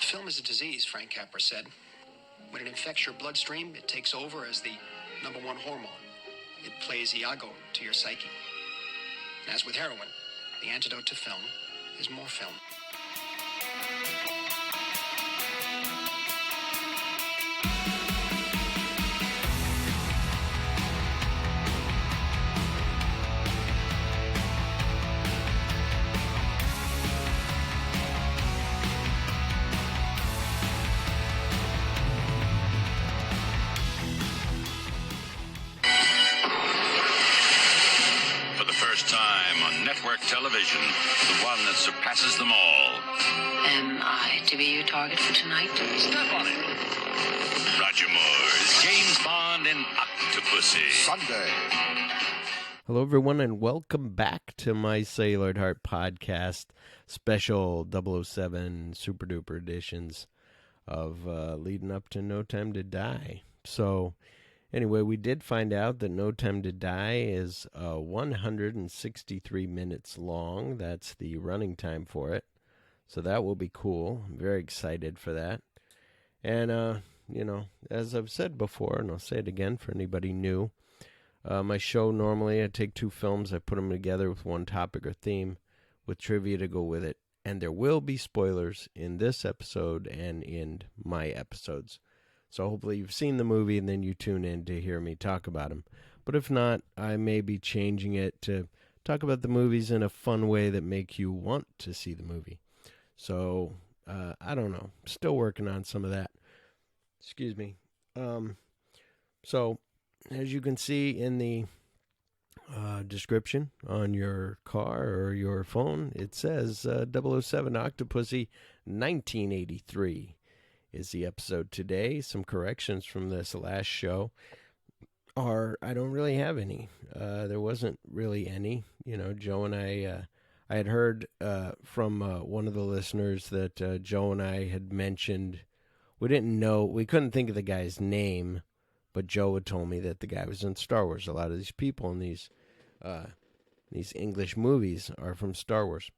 Film is a disease, Frank Capra said. When it infects your bloodstream, it takes over as the number one hormone. It plays Iago to your psyche. As with heroin, the antidote to film is more film. Network television, the one that surpasses them all. Am I to be your target for tonight? Step on it. Roger Moore's Jame Bond and Octopussy. Sunday. Hello, everyone, and welcome back to my Cellular Heart podcast special 007 Super Duper editions of leading up to No Time to Die. So, anyway, we did find out that No Time to Die is 163 minutes long. That's the running time for it. So that will be cool. I'm very excited for that. And, as I've said before, and I'll say it again for anybody new, my show normally I take two films, I put them together with one topic or theme with trivia to go with it. And there will be spoilers in this episode and in my episodes. So hopefully you've seen the movie and then you tune in to hear me talk about them. But if not, I may be changing it to talk about the movies in a fun way that make you want to see the movie. So, I don't know. Still working on some of that. Excuse me. So, as you can see in the description on your car or your phone, it says 007 Octopussy 1983. Is the episode today. Some corrections from this last show are, I don't really have any. There wasn't really any. You know, Joe and I had heard from one of the listeners that Joe and I had mentioned, we couldn't think of the guy's name, but Joe had told me that the guy was in Star Wars. A lot of these people in these English movies are from Star Wars.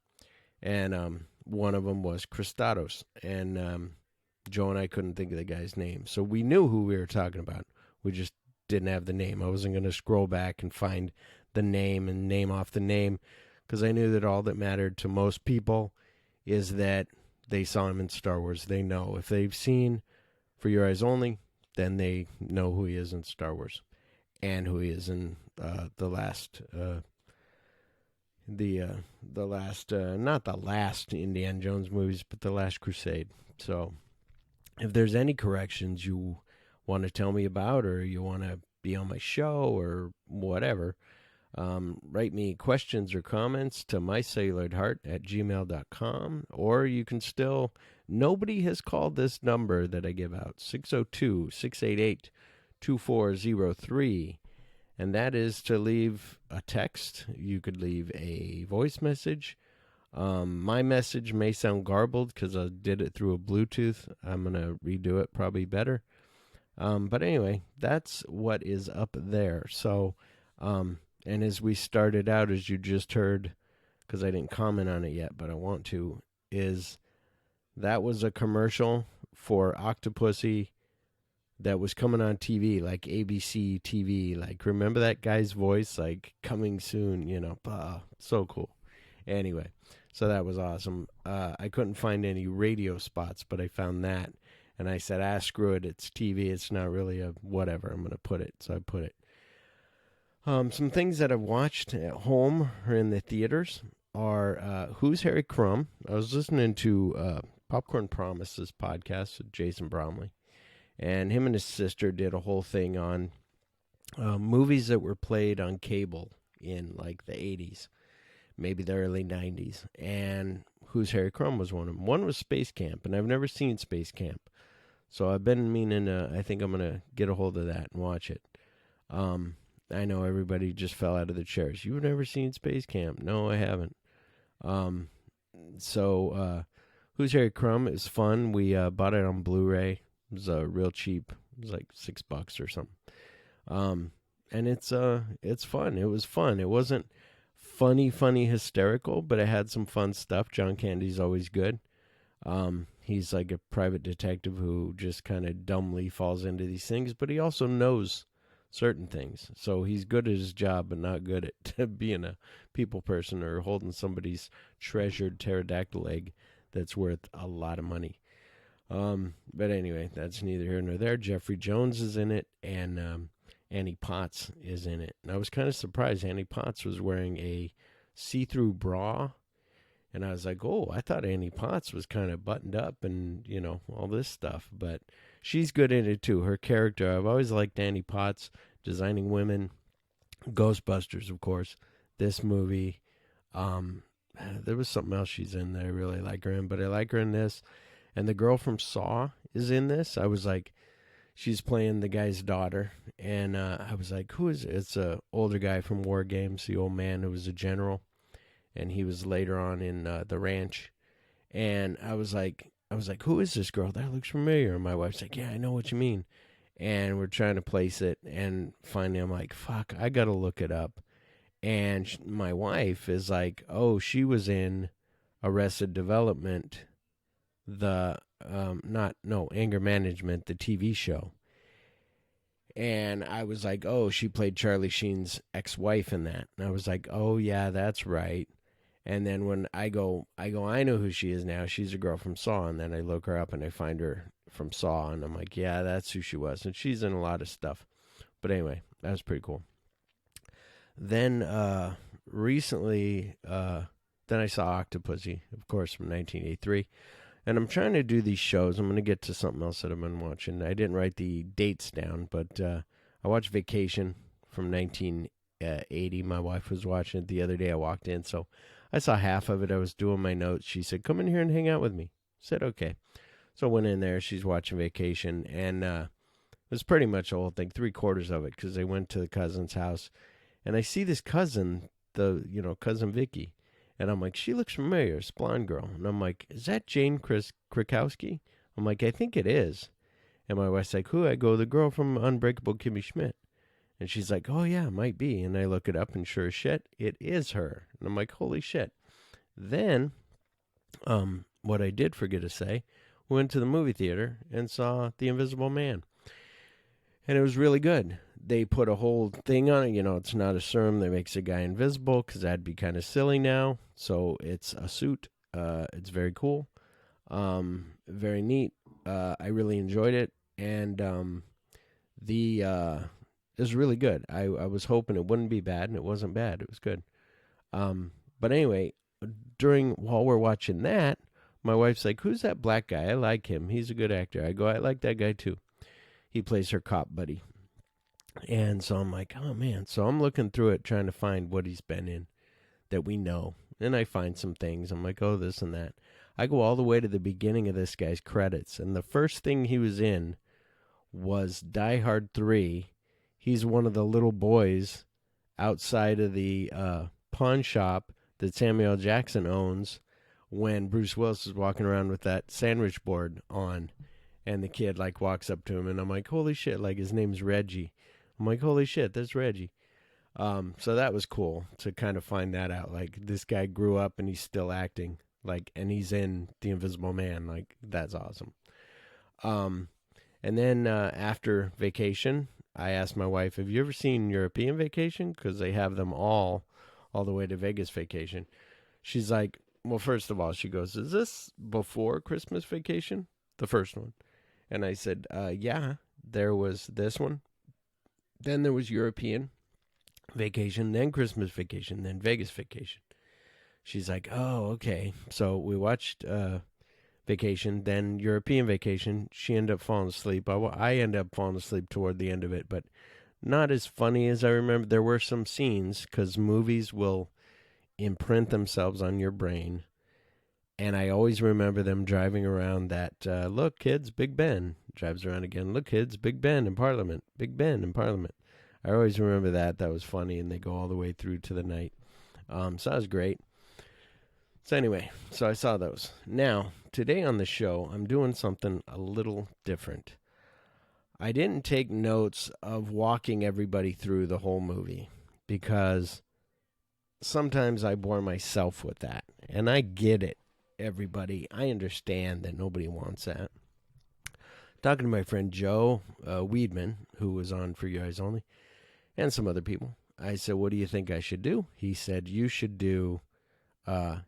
And one of them was Christados. And Joe and I couldn't think of the guy's name. So we knew who we were talking about. We just didn't have the name. I wasn't going to scroll back and find the name and name off the name because I knew that all that mattered to most people is that they saw him in Star Wars. They know. If they've seen For Your Eyes Only, then they know who he is in Star Wars and who he is in not the last Indiana Jones movies, but The Last Crusade. So if there's any corrections you want to tell me about or you want to be on my show or whatever, write me questions or comments to mycellularheart@gmail.com, or you can still, nobody has called this number that I give out, 602-688-2403, and that is to leave a text. You could leave a voice message. My message may sound garbled because I did it through a Bluetooth. I'm going to redo it probably better. But anyway, that's what is up there. So, and as we started out, as you just heard, because I didn't comment on it yet, but I want to, is that was a commercial for Octopussy that was coming on TV, like ABC TV. Like, remember that guy's voice? Like, coming soon, so cool. Anyway. So that was awesome. I couldn't find any radio spots, but I found that. And I said, screw it. It's TV. It's not really a whatever. I'm going to put it. So I put it. Some things that I've watched at home or in the theaters are Who's Harry Crumb? I was listening to Popcorn Promises podcast with Jason Bromley. And him and his sister did a whole thing on movies that were played on cable in like the 80s. Maybe the early 90s, and Who's Harry Crumb was one of them. One was Space Camp, and I've never seen Space Camp, so I've been meaning, I think I'm going to get a hold of that and watch it. I know everybody just fell out of their chairs. You've never seen Space Camp? No, I haven't. Who's Harry Crumb is fun. We bought it on Blu-ray. It was real cheap. It was like $6 or something. And it's fun. It was fun. It wasn't funny, hysterical, but it had some fun stuff. John Candy's always good. He's like a private detective who just kind of dumbly falls into these things, but he also knows certain things. So he's good at his job, but not good at being a people person or holding somebody's treasured pterodactyl egg that's worth a lot of money. But anyway, that's neither here nor there. Jeffrey Jones is in it, and Annie Potts is in it. And I was kind of surprised Annie Potts was wearing a see-through bra. And I was like, oh, I thought Annie Potts was kind of buttoned up and, all this stuff. But she's good in it, too. Her character, I've always liked Annie Potts, designing women. Ghostbusters, of course. This movie. There was something else she's in that I really like her in. But I like her in this. And the girl from Saw is in this. I was like, she's playing the guy's daughter. And I was like, who is it? It's an older guy from War Games, the old man who was a general. And he was later on in The Ranch. And I was like, who is this girl? That looks familiar. And my wife's like, yeah, I know what you mean. And we're trying to place it. And finally I'm like, fuck, I got to look it up. And my wife is like, oh, she was in Arrested Development, Anger Management, the TV show. And I was like, oh, she played Charlie Sheen's ex-wife in that. And I was like, oh, yeah, that's right. And then when I go, I know who she is now. She's a girl from Saw. And then I look her up and I find her from Saw. And I'm like, yeah, that's who she was. And she's in a lot of stuff. But anyway, that was pretty cool. Then recently, then I saw Octopussy, of course, from 1983. And I'm trying to do these shows. I'm going to get to something else that I've been watching. I didn't write the dates down, but I watched Vacation from 1980. My wife was watching it the other day. I walked in, so I saw half of it. I was doing my notes. She said, come in here and hang out with me. I said, okay. So I went in there. She's watching Vacation, and it was pretty much the whole thing, 3/4 of it, because they went to the cousin's house. And I see this cousin, Cousin Vicky. And I'm like, she looks familiar, this blonde girl. And I'm like, is that Jane Krakowski? I'm like, I think it is. And my wife's like, who? I go, the girl from Unbreakable Kimmy Schmidt. And she's like, oh, yeah, it might be. And I look it up, and sure as shit, it is her. And I'm like, holy shit. Then, what I did forget to say, we went to the movie theater and saw The Invisible Man. And it was really good. They put a whole thing on it. It's not a serum that makes a guy invisible, because that'd be kind of silly now. So it's a suit. It's very cool. Very neat. I really enjoyed it. And it was really good. I was hoping it wouldn't be bad, and it wasn't bad. It was good. But anyway, while we're watching that, my wife's like, who's that black guy? I like him. He's a good actor. I go, I like that guy too. He plays her cop buddy. And so I'm like, oh, man. So I'm looking through it, trying to find what he's been in that we know. And I find some things. I'm like, oh, this and that. I go all the way to the beginning of this guy's credits. And the first thing he was in was Die Hard 3. He's one of the little boys outside of the pawn shop that Samuel L. Jackson owns when Bruce Willis is walking around with that sandwich board on. And the kid, walks up to him. And I'm like, holy shit. His name's Reggie. I'm like, holy shit, that's Reggie. So that was cool to kind of find that out. This guy grew up and he's still acting. And he's in The Invisible Man. That's awesome. And then after Vacation, I asked my wife, have you ever seen European Vacation? Because they have them all the way to Vegas Vacation. She's like, well, first of all, she goes, is this before Christmas Vacation? The first one. And I said, yeah, there was this one. Then there was European Vacation, then Christmas Vacation, then Vegas Vacation. She's like, oh, okay. So we watched Vacation, then European Vacation. She ended up falling asleep. I ended up falling asleep toward the end of it, but not as funny as I remember. There were some scenes, because movies will imprint themselves on your brain. And I always remember them driving around that, look, kids, Big Ben. Drives around again. Look, kids, Big Ben in Parliament. Big Ben in Parliament. I always remember that. That was funny, and they go all the way through to the night. So that was great. So anyway, so I saw those. Now, today on the show, I'm doing something a little different. I didn't take notes of walking everybody through the whole movie, because sometimes I bore myself with that, and I get it. everybody. I understand that nobody wants that. Talking to my friend Joe Weedman, who was on For Your Eyes Only, and some other people. I said, what do you think I should do? He said, you should do,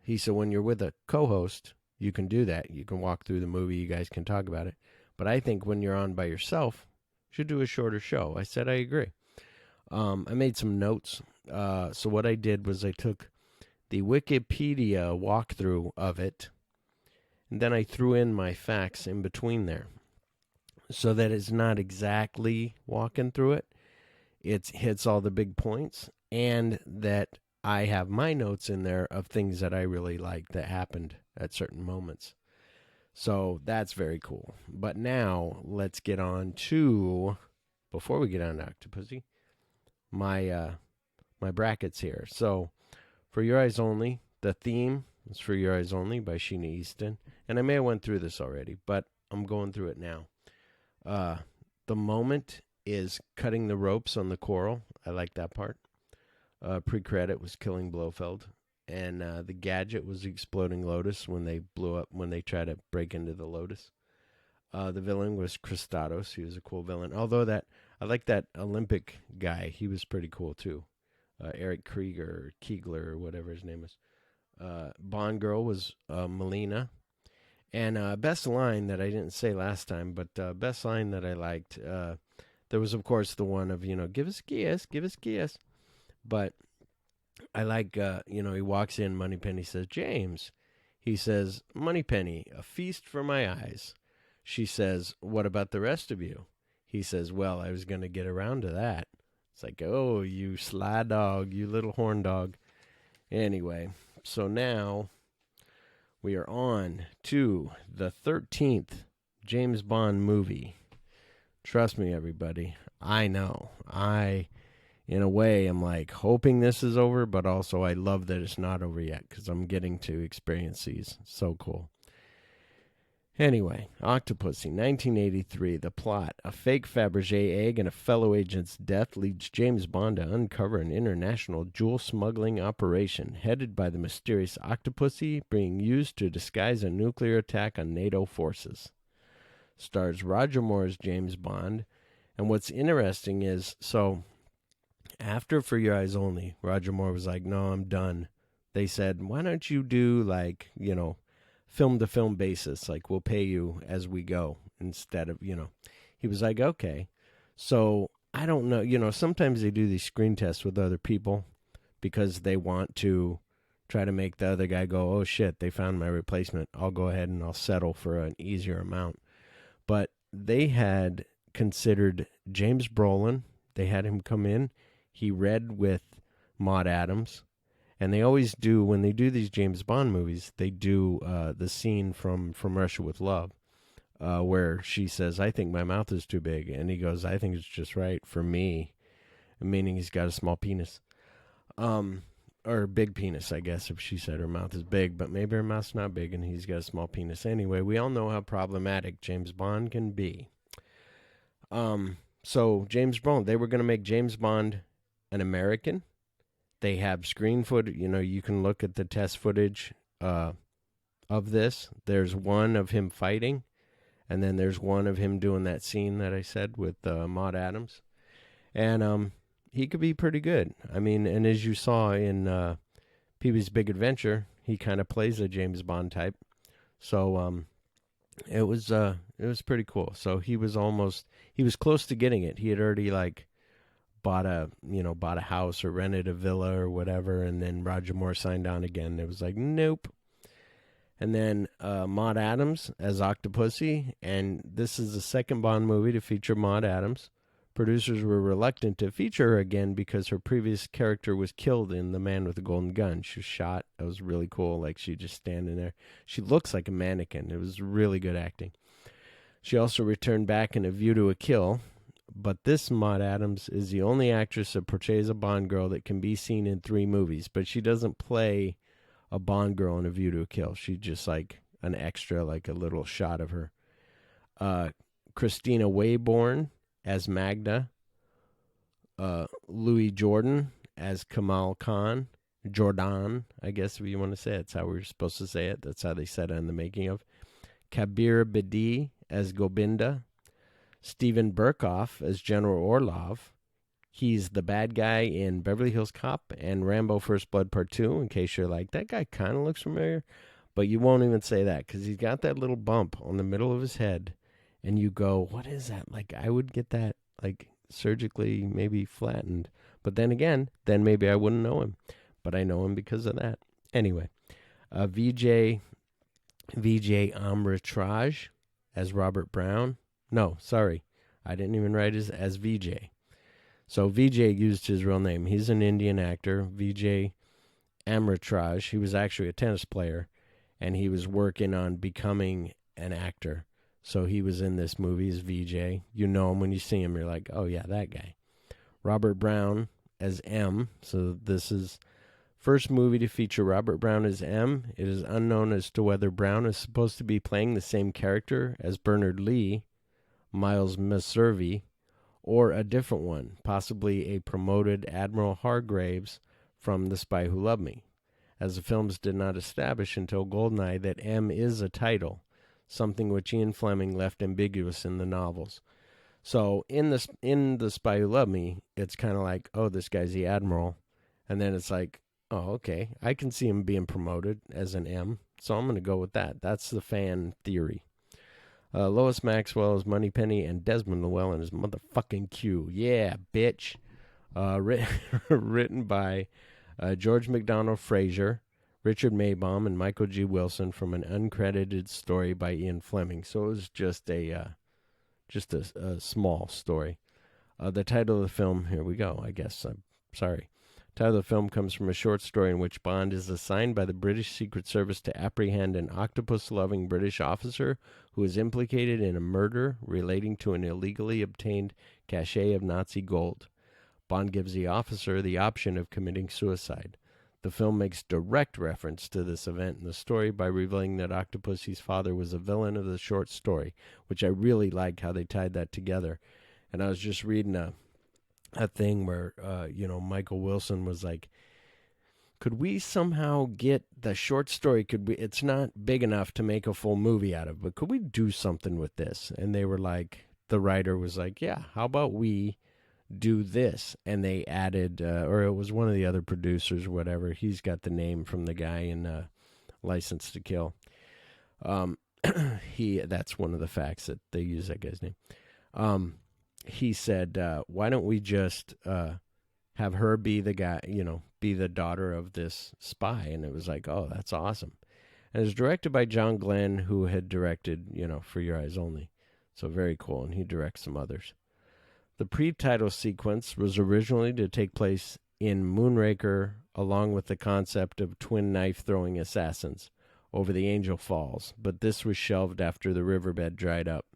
he said, when you're with a co-host, you can do that. You can walk through the movie. You guys can talk about it. But I think when you're on by yourself, you should do a shorter show. I said, I agree. I made some notes. So what I did was I took the Wikipedia walkthrough of it, and then I threw in my facts in between there so that it's not exactly walking through it. It hits all the big points, and that I have my notes in there of things that I really liked that happened at certain moments. So that's very cool. But now let's get on to, before we get on to Octopussy, my brackets here. So For Your Eyes Only, the theme is For Your Eyes Only by Sheena Easton. And I may have went through this already, but I'm going through it now. The moment is cutting the ropes on the coral. I like that part. Pre-credit was Killing Blofeld. And the gadget was the Exploding Lotus when they blew up, when they tried to break into the Lotus. The villain was Christados. He was a cool villain. Although I like that Olympic guy. He was pretty cool too. Eric Krieger, or Keegler, or whatever his name is. Bond girl was Melina. And best line that I didn't say last time, but best line that I liked, there was, of course, the one of, give us a kiss. But I like, he walks in, Moneypenny says, James. He says, Moneypenny, a feast for my eyes. She says, what about the rest of you? He says, well, I was going to get around to that. It's like, oh, you sly dog, you little horn dog. Anyway, so now we are on to the 13th James Bond movie. Trust me, everybody. I know. In a way, I'm like hoping this is over, but also I love that it's not over yet because I'm getting to experience these. So cool. Anyway, Octopussy, 1983. The plot. A fake Fabergé egg and a fellow agent's death leads James Bond to uncover an international jewel smuggling operation headed by the mysterious Octopussy being used to disguise a nuclear attack on NATO forces. Stars Roger Moore as James Bond. And what's interesting is, so after For Your Eyes Only, Roger Moore was like, no, I'm done. They said, why don't you do film-to-film basis, like we'll pay you as we go instead of, He was like, okay. So I don't know, sometimes they do these screen tests with other people because they want to try to make the other guy go, oh shit, they found my replacement. I'll go ahead and I'll settle for an easier amount. But they had considered James Brolin. They had him come in. He read with Maud Adams. And they always do, when they do these James Bond movies, they do the scene from Russia with Love, where she says, I think my mouth is too big. And he goes, I think it's just right for me, meaning he's got a small penis. Or big penis, I guess, if she said her mouth is big. But maybe her mouth's not big and he's got a small penis. Anyway, we all know how problematic James Bond can be. So James Bond, they were going to make James Bond an American. They have screen footage. You can look at the test footage of this. There's one of him fighting, and then there's one of him doing that scene that I said with Maud Adams. And he could be pretty good. I mean, and as you saw in Pee-wee's Big Adventure, he kind of plays a James Bond type. So it was pretty cool. So he was close to getting it. He had already bought a house or rented a villa or whatever, and then Roger Moore signed on again. It was like, nope. And then Maud Adams as Octopussy, and this is the second Bond movie to feature Maud Adams. Producers were reluctant to feature her again because her previous character was killed in The Man with the Golden Gun. She was shot. That was really cool. Like, she just standing there. She looks like a mannequin. It was really good acting. She also returned back in A View to a Kill. But this Maud Adams is the only actress that portrays a Bond girl that can be seen in 3 movies. But she doesn't play a Bond girl in A View to a Kill. She's just like an extra, like a little shot of her. Christina Wayborn as Magda. Louis Jordan as Kamal Khan. Jordan, I guess if you want to say it. That's how we're supposed to say it. That's how they said it in the making of. Kabir Bedi as Gobinda. Steven Berkoff as General Orlov. He's the bad guy in Beverly Hills Cop and Rambo First Blood Part 2, in case you're like, that guy kind of looks familiar. But you won't even say that because he's got that little bump on the middle of his head. And you go, what is that? Like, I would get that, like, surgically maybe flattened. But then again, then maybe I wouldn't know him. But I know him because of that. Anyway, Vijay Amritraj as Robert Brown. No, sorry. I didn't even write his as Vijay. So Vijay used his real name. He's an Indian actor, Vijay Amritraj. He was actually a tennis player, and he was working on becoming an actor. So he was in this movie as Vijay. You know him when you see him. You're like, oh, yeah, that guy. Robert Brown as M. So this is first movie to feature Robert Brown as M. It is unknown as to whether Brown is supposed to be playing the same character as Bernard Lee, Miles Messervy, or a different one, possibly a promoted Admiral Hargraves from The Spy Who Loved Me, as the films did not establish until Goldeneye that M is a title, something which Ian Fleming left ambiguous in the novels. So in the Spy Who Loved Me, it's kind of like, oh, this guy's the Admiral, and then it's like, oh, okay, I can see him being promoted as an M, so I'm going to go with that. That's the fan theory. Lois Maxwell is Moneypenny, and Desmond Llewellyn is motherfucking Q. Yeah, bitch. Written by George MacDonald Fraser, Richard Maybaum, and Michael G. Wilson from an uncredited story by Ian Fleming. So it was just a small story. The title of the film, here we go, I guess. I'm sorry. Title of the film comes from a short story in which Bond is assigned by the British Secret Service to apprehend an octopus-loving British officer who is implicated in a murder relating to an illegally obtained cache of Nazi gold. Bond gives the officer the option of committing suicide. The film makes direct reference to this event in the story by revealing that Octopussy's father was a villain of the short story, which I really like how they tied that together. And I was just reading a thing where, Michael Wilson was like, could we somehow get the short story, it's not big enough to make a full movie out of, but could we do something with this? And they were like, the writer was like, yeah, how about we do this? And they added, or it was one of the other producers or whatever, he's got the name from the guy in License to Kill. That's one of the facts that they use that guy's name. He said, why don't we just have her be the guy, be the daughter of this spy? And it was like, oh, that's awesome. And it was directed by John Glenn, who had directed, For Your Eyes Only. So very cool. And he directs some others. The pre-title sequence was originally to take place in Moonraker, along with the concept of twin knife-throwing assassins over the Angel Falls. But this was shelved after the riverbed dried up.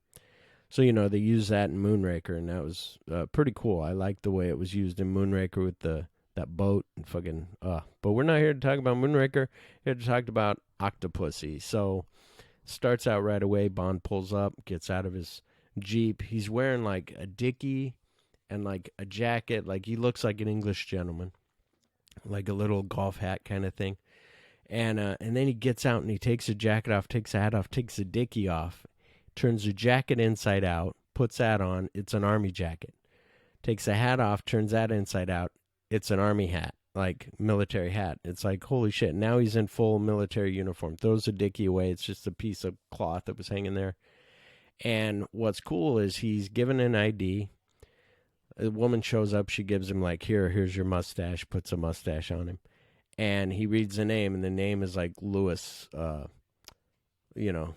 So, they use that in Moonraker, and that was pretty cool. I liked the way it was used in Moonraker with that boat and fucking... But we're not here to talk about Moonraker. We're here to talk about Octopussy. So, starts out right away. Bond pulls up, gets out of his Jeep. He's wearing, like, a dickie and, like, a jacket. Like, he looks like an English gentleman. Like a little golf hat kind of thing. And then he gets out and he takes the jacket off, takes the hat off, takes the dickie off. Turns the jacket inside out, puts that on, it's an army jacket. Takes the hat off, turns that inside out, it's an army hat, like military hat. It's like, holy shit, now he's in full military uniform. Throws the dickie away, it's just a piece of cloth that was hanging there. And what's cool is he's given an ID. A woman shows up, she gives him like, here's your mustache, puts a mustache on him. And he reads the name, and the name is like Louis,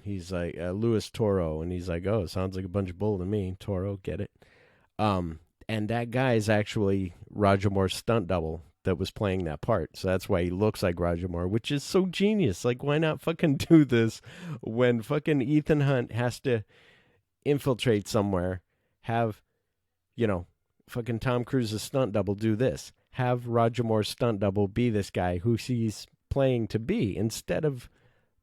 he's like Louis Toro, and he's like, oh, it sounds like a bunch of bull to me. Toro, get it? And that guy is actually Roger Moore's stunt double that was playing that part. So that's why he looks like Roger Moore, which is so genius. Like, why not fucking do this when fucking Ethan Hunt has to infiltrate somewhere? Have, fucking Tom Cruise's stunt double do this. Have Roger Moore's stunt double be this guy who he's playing to be, instead of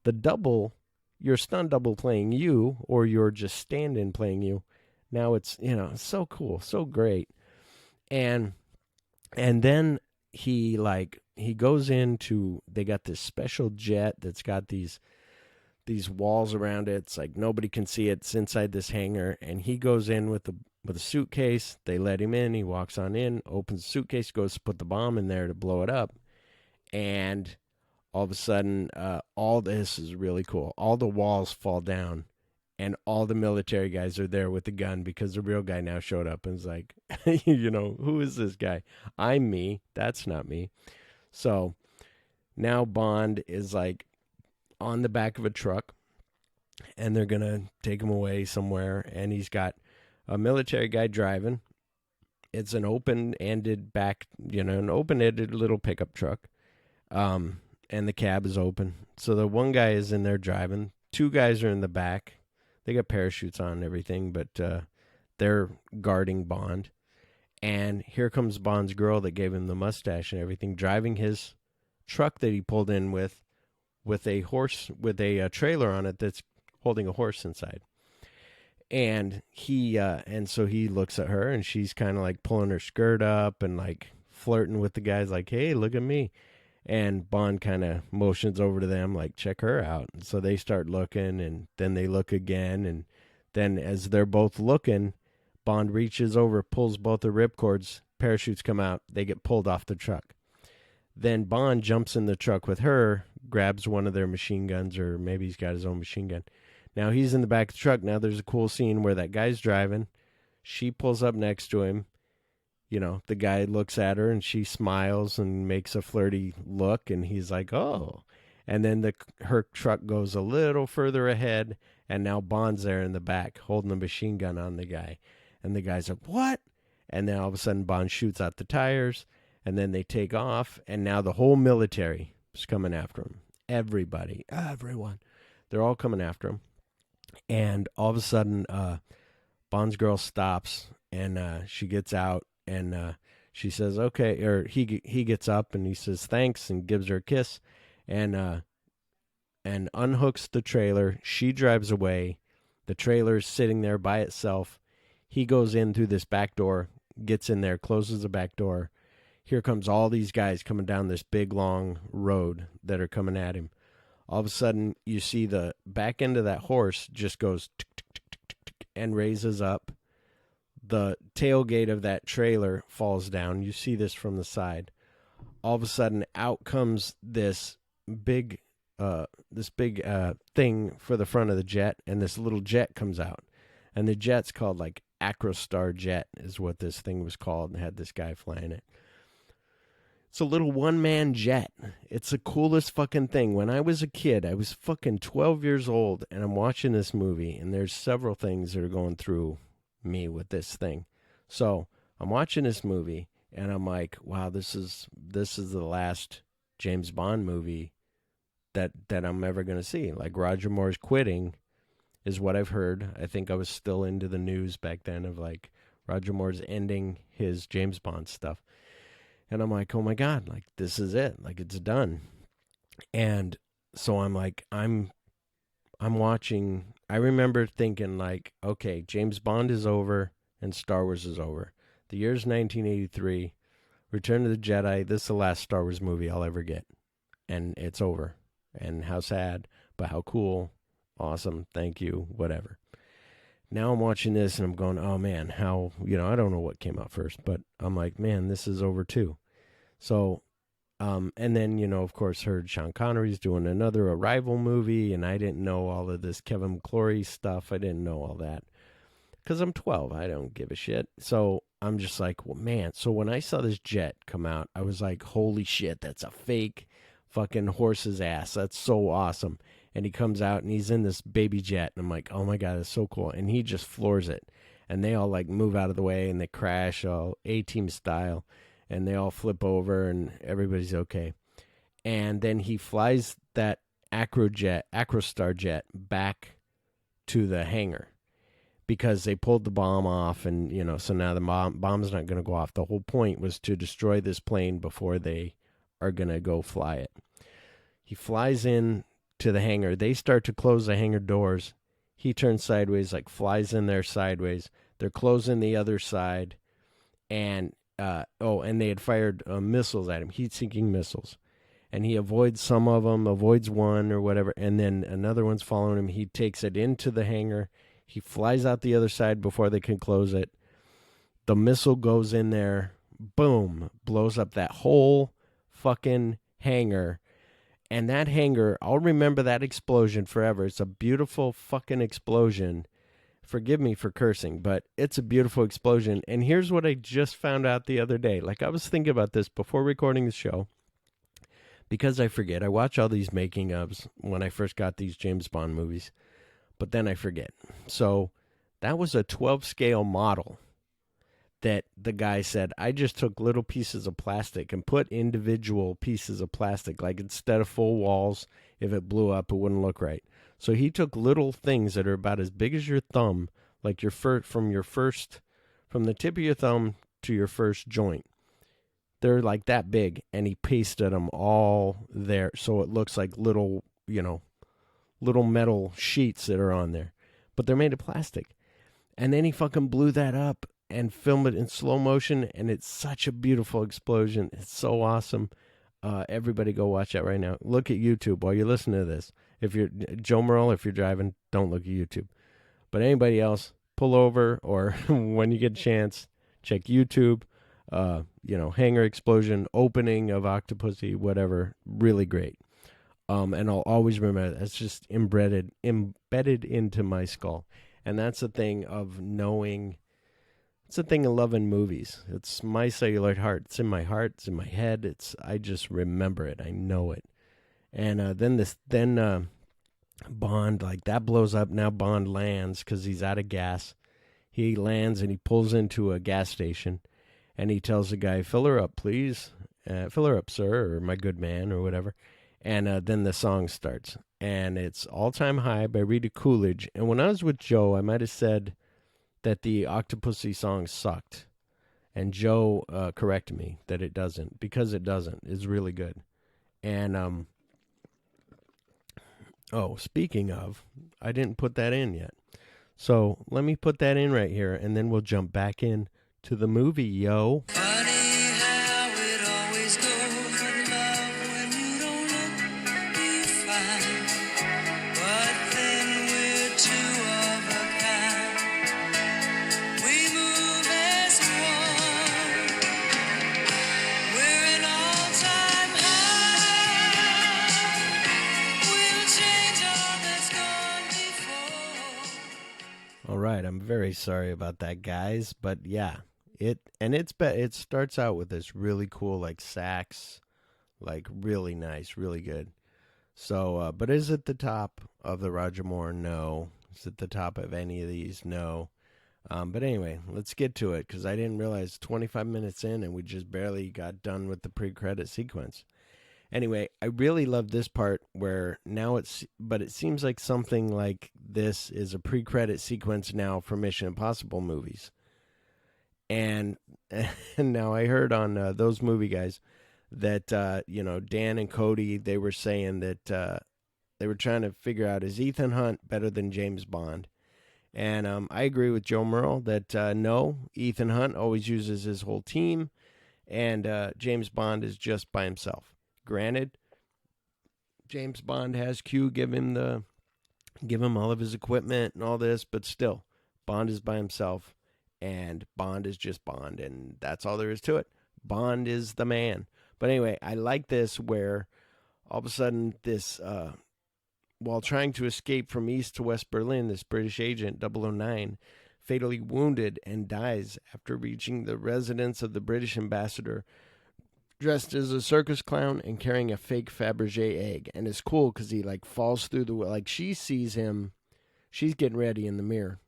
the double, your stunt double playing you, or you're just stand-in playing you. Now it's, so cool, so great. And then he, like, he goes into, they got this special jet that's got these walls around it. It's like nobody can see it. It's inside this hangar, and he goes in with a suitcase. They let him in. He walks on in, opens the suitcase, goes to put the bomb in there to blow it up, and all of a sudden, all this is really cool. All the walls fall down, and all the military guys are there with the gun because the real guy now showed up and is like, who is this guy? I'm me. That's not me. So now Bond is like on the back of a truck, and they're going to take him away somewhere, and he's got a military guy driving. It's an open-ended little pickup truck. And the cab is open. So the one guy is in there driving. Two guys are in the back. They got parachutes on and everything, but they're guarding Bond. And here comes Bond's girl that gave him the mustache and everything, driving his truck that he pulled in with a horse, with a trailer on it that's holding a horse inside. And so he looks at her, and she's kind of like pulling her skirt up and like flirting with the guys, like, hey, look at me. And Bond kind of motions over to them, like, check her out. And so they start looking, and then they look again. And then as they're both looking, Bond reaches over, pulls both the ripcords, parachutes come out, they get pulled off the truck. Then Bond jumps in the truck with her, grabs one of their machine guns, or maybe he's got his own machine gun. Now he's in the back of the truck. Now there's a cool scene where that guy's driving. She pulls up next to him. The guy looks at her, and she smiles and makes a flirty look, and he's like, oh. And then her truck goes a little further ahead, and now Bond's there in the back holding a machine gun on the guy. And the guy's like, what? And then all of a sudden Bond shoots out the tires, and then they take off, and now the whole military is coming after him. Everyone. They're all coming after him. And all of a sudden, Bond's girl stops, and she gets out. And she says, okay, or he gets up and he says thanks and gives her a kiss, and unhooks the trailer. She drives away. The trailer's sitting there by itself. He goes in through this back door, gets in there, closes the back door. Here comes all these guys coming down this big, long road that are coming at him. All of a sudden, you see the back end of that horse just goes tick, tick, tick, tick, tick, tick, and raises up. The tailgate of that trailer falls down. You see this from the side. All of a sudden, out comes this big thing for the front of the jet, and this little jet comes out. And the jet's called like Acrostar Jet is what this thing was called, and had this guy flying it. It's a little one-man jet. It's the coolest fucking thing. When I was a kid, I was fucking 12 years old, and I'm watching this movie, and there's several things that are going through me with this thing. So I'm watching this movie, and I'm like, wow, this is the last James Bond movie that I'm ever going to see. Like, Roger Moore's quitting is what I've heard. I think I was still into the news back then of like Roger Moore's ending his James Bond stuff. And I'm like, oh my God, like this is it. Like it's done. And so I'm like, I'm watching. I remember thinking like, okay, James Bond is over and Star Wars is over. The year's 1983. Return of the Jedi. This is the last Star Wars movie I'll ever get. And it's over. And how sad, but how cool. Awesome. Thank you. Whatever. Now I'm watching this and I'm going, oh man, how, I don't know what came out first, but I'm like, man, this is over too. So, and then, of course, heard Sean Connery's doing another Arrival movie, and I didn't know all of this Kevin McClory stuff. I didn't know all that because I'm 12. I don't give a shit. So I'm just like, well, man. So when I saw this jet come out, I was like, holy shit, that's a fake fucking horse's ass. That's so awesome. And he comes out and he's in this baby jet. And I'm like, oh my God, that's so cool. And he just floors it. And they all like move out of the way and they crash all A-Team style. And they all flip over and everybody's okay. And then he flies that Acrostar jet back to the hangar because they pulled the bomb off. And, so now the bomb's not going to go off. The whole point was to destroy this plane before they are going to go fly it. He flies in to the hangar. They start to close the hangar doors. He turns sideways, like flies in there sideways. They're closing the other side. And and they had fired missiles at him, heat-seeking missiles. And he avoids some of them, avoids one or whatever, and then another one's following him. He takes it into the hangar. He flies out the other side before they can close it. The missile goes in there, boom, blows up that whole fucking hangar. And that hangar, I'll remember that explosion forever. It's a beautiful fucking explosion. Forgive me for cursing, but it's a beautiful explosion. And here's what I just found out the other day. Like, I was thinking about this before recording the show, because I forget. I watch all these making ofs when I first got these James Bond movies, but then I forget. So that was a 12 scale model that the guy said, I just took little pieces of plastic and put individual pieces of plastic. Like, instead of full walls, if it blew up, it wouldn't look right. So he took little things that are about as big as your thumb, like from the tip of your thumb to your first joint. They're like that big, and he pasted them all there, so it looks like little metal sheets that are on there. But they're made of plastic. And then he fucking blew that up and filmed it in slow motion, and it's such a beautiful explosion. It's so awesome. Everybody go watch that right now. Look at YouTube while you're listening to this. If you're Joe Merle, if you're driving, don't look at YouTube. But anybody else, pull over, or when you get a chance, check YouTube. Hangar explosion, opening of Octopussy, whatever. Really great. And I'll always remember that's just embedded into my skull. And that's the thing of knowing. It's the thing of loving movies. It's my celluloid heart. It's in my heart. It's in my head. I just remember it. I know it. And then Bond, like, that blows up. Now Bond lands because he's out of gas. He lands and he pulls into a gas station, and he tells the guy, "Fill her up, please. Fill her up, sir," or "my good man," or whatever. And then the song starts, and it's "All Time High" by Rita Coolidge. And when I was with Joe, I might have said that the Octopussy song sucked, and Joe corrected me that it doesn't, because it doesn't. It's really good. And speaking of, I didn't put that in yet, so let me put that in right here, and then we'll jump back in to the movie, yo. All right, I'm very sorry about that, guys, but yeah, it starts out with this really cool, like, sax, like, really nice, really good. So, but is it the top of the Roger Moore? No. Is it the top of any of these? No. But anyway, let's get to it, because I didn't realize 25 minutes in and we just barely got done with the pre-credit sequence. Anyway, I really love this part where but it seems like something like this is a pre-credit sequence now for Mission Impossible movies. And now I heard on those movie guys that, Dan and Cody, they were saying that they were trying to figure out, is Ethan Hunt better than James Bond? And I agree with Joe Merle that no, Ethan Hunt always uses his whole team, and James Bond is just by himself. Granted, James Bond has Q give him all of his equipment and all this, but still, Bond is by himself, and Bond is just Bond, and that's all there is to it. Bond is the man. But anyway, I like this where all of a sudden this, while trying to escape from East to West Berlin, this British agent, 009, fatally wounded and dies after reaching the residence of the British ambassador, dressed as a circus clown and carrying a fake Fabergé egg. And it's cool because he, like, falls through she sees him, she's getting ready in the mirror,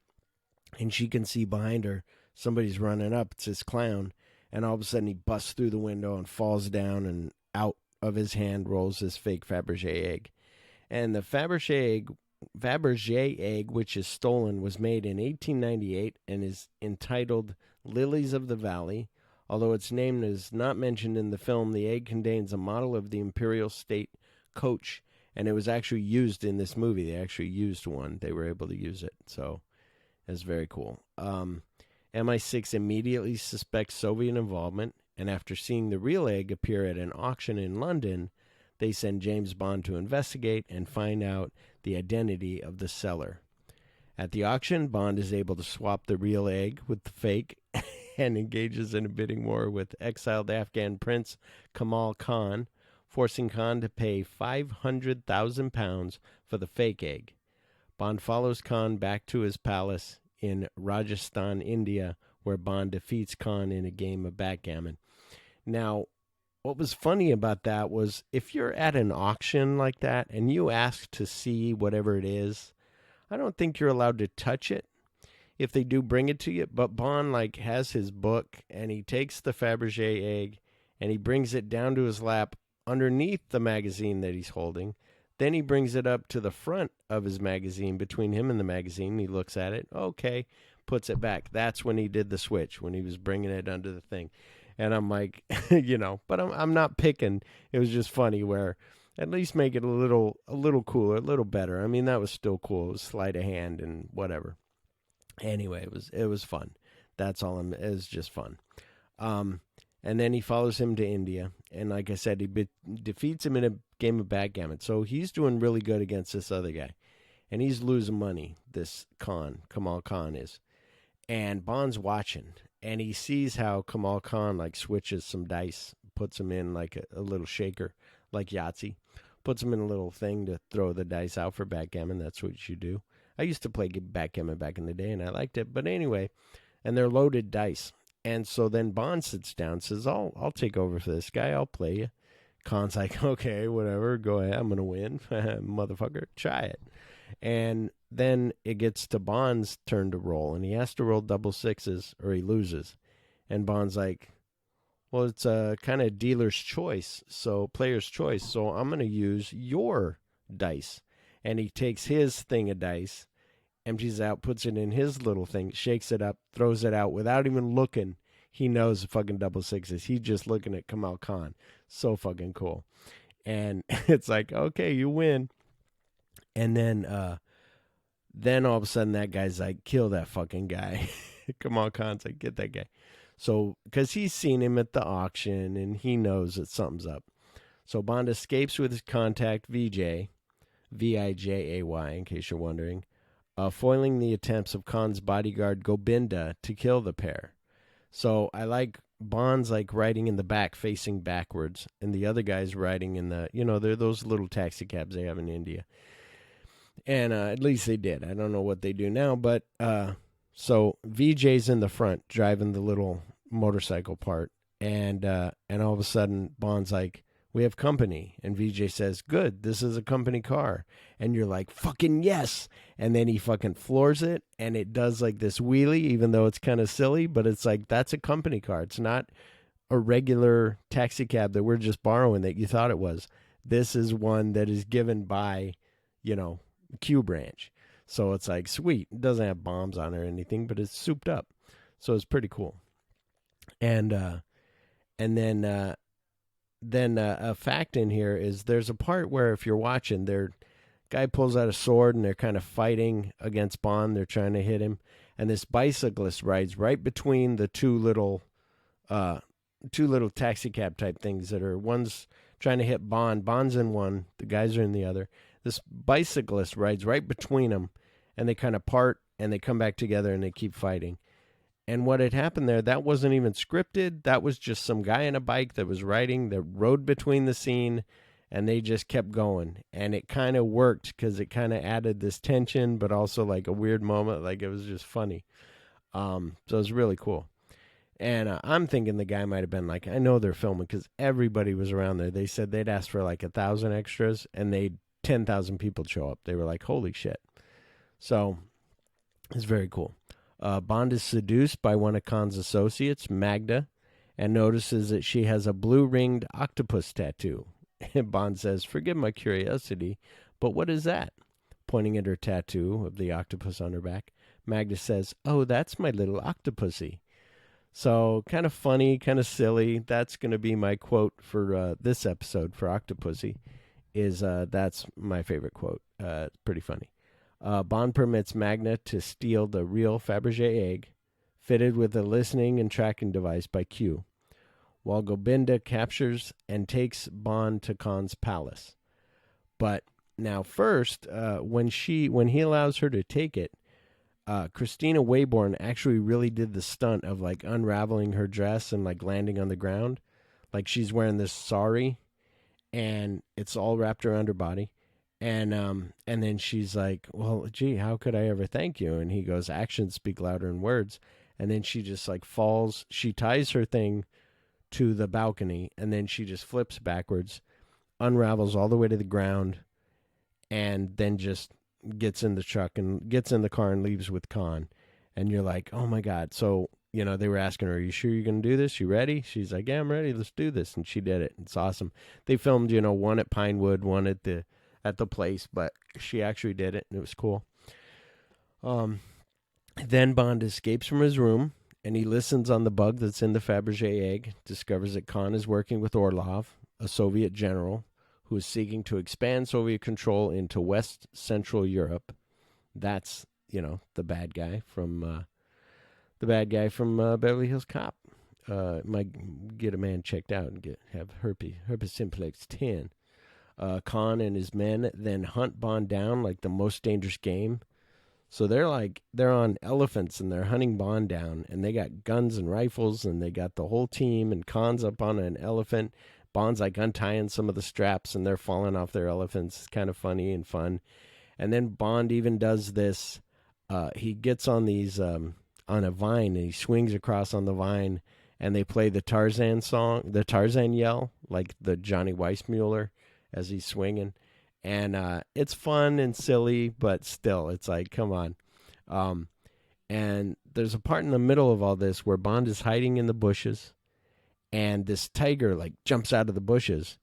and she can see behind her somebody's running up. It's this clown, and all of a sudden he busts through the window and falls down, and out of his hand rolls this fake Fabergé egg. And the Fabergé egg, which is stolen, was made in 1898 and is entitled Lilies of the Valley. Although its name is not mentioned in the film, the egg contains a model of the Imperial State Coach, and it was actually used in this movie. They actually used one. They were able to use it, so it's very cool. MI6 immediately suspects Soviet involvement, and after seeing the real egg appear at an auction in London, they send James Bond to investigate and find out the identity of the seller. At the auction, Bond is able to swap the real egg with the fake and engages in a bidding war with exiled Afghan prince Kamal Khan, forcing Khan to pay £500,000 for the fake egg. Bond follows Khan back to his palace in Rajasthan, India, where Bond defeats Khan in a game of backgammon. Now, what was funny about that was if you're at an auction like that and you ask to see whatever it is, I don't think you're allowed to touch it if they do bring it to you. But Bond has his book and he takes the Fabergé egg and he brings it down to his lap underneath the magazine that he's holding. Then he brings it up to the front of his magazine, between him and the magazine. He looks at it. Okay, puts it back. That's when he did the switch, when he was bringing it under the thing. And I'm like, but I'm not picking. It was just funny where at least make it a little cooler, a little better. I mean, that was still cool. It was sleight of hand and whatever. Anyway, it was fun. That's all. It was just fun. And then he follows him to India. And like I said, he defeats him in a game of backgammon. So he's doing really good against this other guy. And he's losing money, this Kamal Khan is. And Bond's watching. And he sees how Kamal Khan switches some dice, puts them in a little shaker, like Yahtzee. Puts them in a little thing to throw the dice out for backgammon. That's what you do. I used to play backgammon back in the day, and I liked it. But anyway, and they're loaded dice. And so then Bond sits down and says, I'll take over for this guy. I'll play you. Khan's like, okay, whatever. Go ahead. I'm going to win. Motherfucker, try it. And then it gets to Bond's turn to roll. And he has to roll double sixes or he loses. And Bond's like, well, it's a kind of dealer's choice. So player's choice. So I'm going to use your dice. And he takes his thing of dice, empties out, puts it in his little thing, shakes it up, throws it out without even looking. He knows the fucking double sixes. He's just looking at Kamal Khan. So fucking cool. And it's like, okay, you win. And then all of a sudden that guy's like, kill that fucking guy. Kamal Khan's like, get that guy. So, because he's seen him at the auction and he knows that something's up. So Bond escapes with his contact, Vijay, V-I-J-A-Y, in case you're wondering, foiling the attempts of Khan's bodyguard Gobinda to kill the pair. So I like Bond's riding in the back facing backwards, and the other guy's riding in the, they're those little taxi cabs they have in India. And at least they did. I don't know what they do now, but so VJ's in the front driving the little motorcycle part, and all of a sudden Bond's like, we have company. And VJ says, good, this is a company car. And you're like, fucking yes. And then he fucking floors it, and it does this wheelie, even though it's kind of silly, but it's that's a company car. It's not a regular taxi cab that we're just borrowing that you thought it was. This is one that is given by, Q branch. So it's sweet. It doesn't have bombs on it or anything, but it's souped up. So it's pretty cool. And then a fact in here is there's a part where if you're watching, guy pulls out a sword and they're kind of fighting against Bond. They're trying to hit him. And this bicyclist rides right between the two little taxi cab type things that are, one's trying to hit Bond. Bond's in one. The guys are in the other. This bicyclist rides right between them, and they kind of part and they come back together and they keep fighting. And what had happened there, that wasn't even scripted. That was just some guy on a bike that was riding, that rode between the scene, and they just kept going. And it kind of worked because it kind of added this tension, but also a weird moment. It was just funny. So it was really cool. And I'm thinking the guy might have been I know they're filming because everybody was around there. They said they'd asked for 1,000 extras, and 10,000 people show up. They were like, holy shit. So it's very cool. Bond is seduced by one of Khan's associates, Magda, and notices that she has a blue-ringed octopus tattoo. And Bond says, forgive my curiosity, but what is that? Pointing at her tattoo of the octopus on her back, Magda says, oh, that's my little Octopussy. So kind of funny, kind of silly. That's going to be my quote for this episode for Octopussy. That's my favorite quote. It's pretty funny. Bond permits Magna to steal the real Fabergé egg, fitted with a listening and tracking device by Q, while Gobinda captures and takes Bond to Khan's palace. But now first, when he allows her to take it, Christina Wayborn actually really did the stunt of like unraveling her dress and like landing on the ground. Like she's wearing this sari and it's all wrapped around her body. And then she's like, well, gee, how could I ever thank you? And he goes, actions speak louder than words. And then she just like falls. She ties her thing to the balcony and then she just flips backwards, unravels all the way to the ground, and then just gets in the truck and gets in the car and leaves with Khan. And you're like, oh my God. So, you know, they were asking her, are you sure you're going to do this? You ready? She's like, yeah, I'm ready. Let's do this. And she did it. It's awesome. They filmed, you know, one at Pinewood, one at the place, but she actually did it and it was cool. Then Bond escapes from his room and he listens on the bug that's in the Fabergé egg, discovers that Khan is working with Orlov, a Soviet general who is seeking to expand Soviet control into West Central Europe. That's, you know, the bad guy from Beverly Hills Cop. Might get a man checked out and have herpes simplex 10. Khan and his men then hunt Bond down like the most dangerous game. So they're on elephants and they're hunting Bond down, and they got guns and rifles and they got the whole team, and Khan's up on an elephant. Bond's like untying some of the straps and they're falling off their elephants. It's kind of funny and fun. And then Bond even does this. He gets on these on a vine and he swings across on the vine, and they play the Tarzan song, the Tarzan yell, like the Johnny Weissmuller as he's swinging. And it's fun and silly, but still, it's like, come on. And there's a part in the middle of all this where Bond is hiding in the bushes, and this tiger like jumps out of the bushes,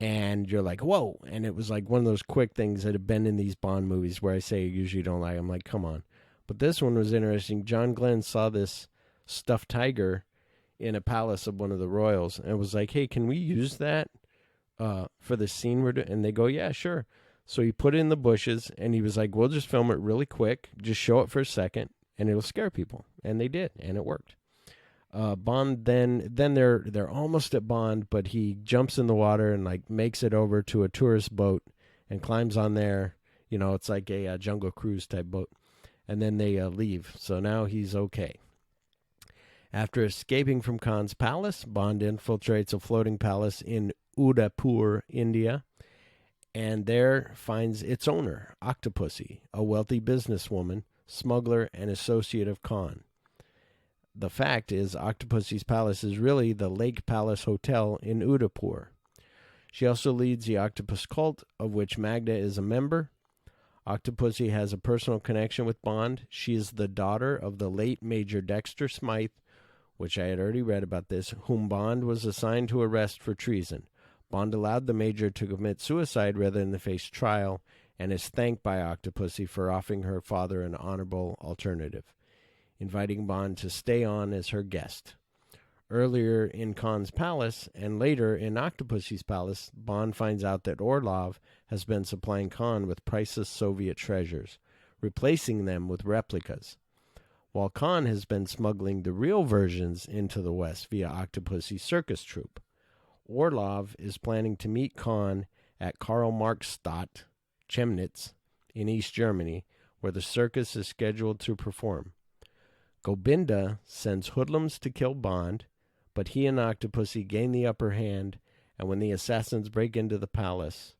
and you're like, whoa. And it was like one of those quick things that have been in these Bond movies where I say I usually don't like. I'm like, come on. But this one was interesting. John Glenn saw this stuffed tiger in a palace of one of the royals and was like, hey, can we use that for the scene we're doing? And they go, yeah, sure. So he put it in the bushes, and he was like, we'll just film it really quick, just show it for a second, and it'll scare people. And they did, and it worked. Bond then they're almost at Bond, but he jumps in the water and like makes it over to a tourist boat and climbs on there. You know, it's like a Jungle Cruise type boat. And then they leave. So now he's okay. After escaping from Khan's palace, Bond infiltrates a floating palace in Udaipur, India, and there finds its owner, Octopussy, a wealthy businesswoman, smuggler, and associate of Khan. The fact is, Octopussy's palace is really the Lake Palace Hotel in Udaipur. She also leads the Octopus cult, of which Magda is a member. Octopussy has a personal connection with Bond. She is the daughter of the late Major Dexter Smythe, which I had already read about this, whom Bond was assigned to arrest for treason. Bond allowed the Major to commit suicide rather than to face trial, and is thanked by Octopussy for offering her father an honorable alternative, inviting Bond to stay on as her guest. Earlier in Khan's palace, and later in Octopussy's palace, Bond finds out that Orlov has been supplying Khan with priceless Soviet treasures, replacing them with replicas, while Khan has been smuggling the real versions into the West via Octopussy's circus troupe. Orlov is planning to meet Khan at Karl-Marx-Stadt, Chemnitz, in East Germany, where the circus is scheduled to perform. Gobinda sends hoodlums to kill Bond, but he and Octopussy gain the upper hand, and when the assassins break into the palace,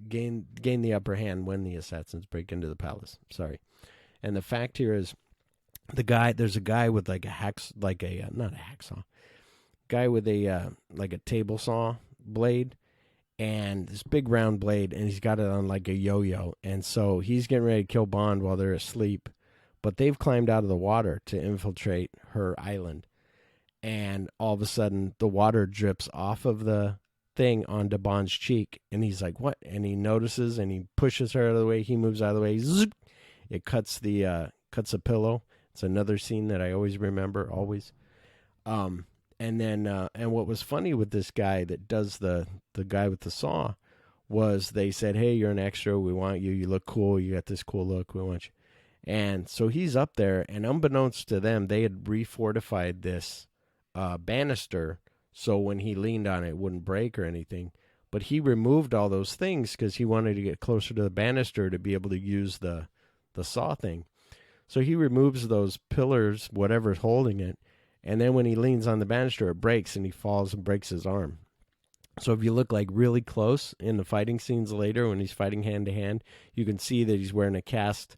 gain the upper hand when the assassins break into the palace. Sorry. And the fact here is, there's a guy with like not a hacksaw, guy with a like a table saw blade, and this big round blade, and he's got it on like a yo-yo, and so he's getting ready to kill Bond while they're asleep, but they've climbed out of the water to infiltrate her island, and all of a sudden the water drips off of the thing onto Bond's cheek, and he's like, what? And he notices, and he pushes her out of the way. He moves out of the way. Zzz, it cuts a pillow. It's another scene that I always remember, always. And then and what was funny with this guy that does the guy with the saw was they said, hey, you're an extra. We want you. You look cool. You got this cool look. We want you. And so he's up there, and unbeknownst to them, they had refortified this banister so when he leaned on it, it wouldn't break or anything. But he removed all those things because he wanted to get closer to the banister to be able to use the saw thing. So he removes those pillars, whatever's holding it, and then when he leans on the banister, it breaks, and he falls and breaks his arm. So if you look like really close in the fighting scenes later when he's fighting hand to hand, you can see that he's wearing a cast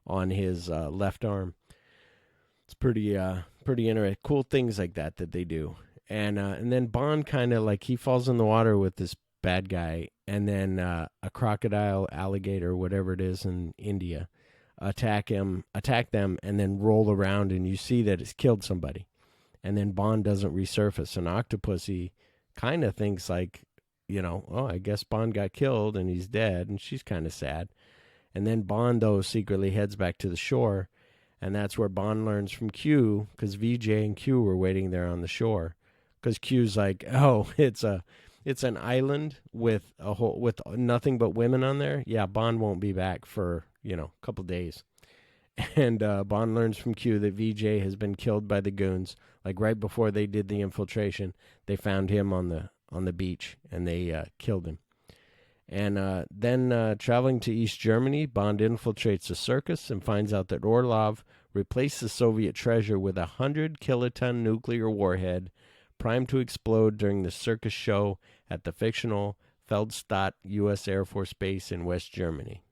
on his left arm. It's pretty interesting. Cool things like that they do. And then Bond kind of like he falls in the water with this bad guy, and then a crocodile, alligator, whatever it is in India, attack them, and then roll around, and you see that it's killed somebody. And then Bond doesn't resurface, and Octopussy kind of thinks like, oh, I guess Bond got killed and he's dead, and she's kind of sad. And then Bond, though, secretly heads back to the shore, and that's where Bond learns from Q, because VJ and Q were waiting there on the shore, because Q's like, oh, it's an island with nothing but women on there. Yeah, Bond won't be back for a couple days. And Bond learns from Q that VJ has been killed by the goons. Like right before they did the infiltration, they found him on the beach, and they killed him. And then traveling to East Germany, Bond infiltrates a circus and finds out that Orlov replaced the Soviet treasure with a 100-kiloton nuclear warhead primed to explode during the circus show at the fictional Feldstadt U.S. Air Force Base in West Germany.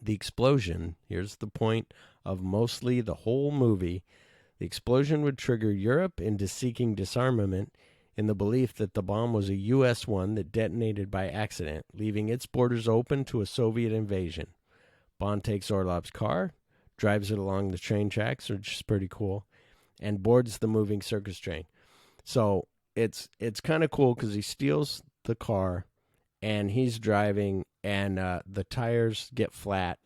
The explosion, here's the point of mostly the whole movie, the explosion would trigger Europe into seeking disarmament in the belief that the bomb was a U.S. one that detonated by accident, leaving its borders open to a Soviet invasion. Bond takes Orlov's car, drives it along the train tracks, which is pretty cool, and boards the moving circus train. So it's kind of cool because he steals the car, and he's driving, and the tires get flat.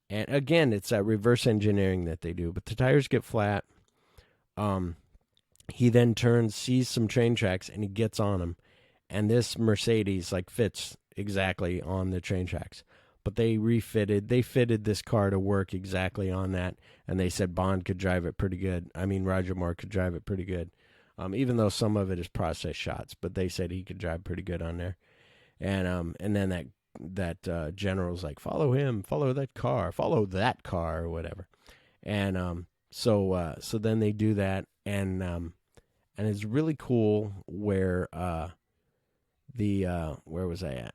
And again, it's that reverse engineering that they do, but the tires get flat. He then turns, sees some train tracks, and he gets on them. And this Mercedes fits exactly on the train tracks. But they fitted this car to work exactly on that. And they said Bond could drive it pretty good. I mean, Roger Moore could drive it pretty good. Even though some of it is process shots, but they said he could drive pretty good on there. And then that general's like, follow him, follow that car, or whatever. And so then they do that, and it's really cool where where was I at?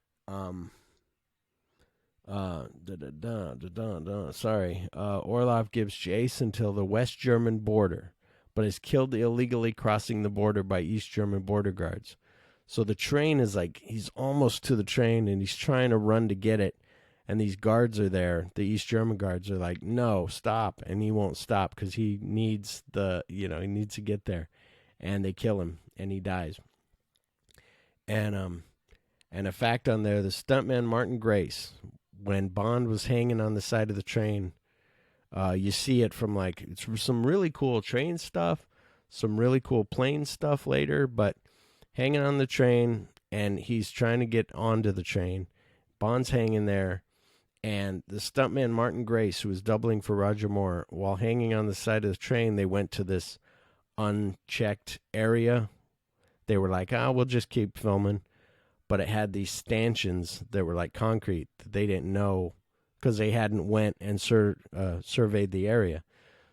Orlov gives chase until the West German border, but is killed illegally crossing the border by East German border guards. So the train is he's almost to the train, and he's trying to run to get it. And these guards are there. The East German guards are like, no, stop. And he won't stop because he needs he needs to get there. And they kill him, and he dies. And a fact on there, the stuntman Martin Grace, when Bond was hanging on the side of the train, you see it from it's some really cool train stuff, some really cool plane stuff later, but hanging on the train, and he's trying to get onto the train. Bond's hanging there, and the stuntman Martin Grace, who was doubling for Roger Moore, while hanging on the side of the train, they went to this unchecked area. They were like, we'll just keep filming. But it had these stanchions that were like concrete that they didn't know because they hadn't went and surveyed the area.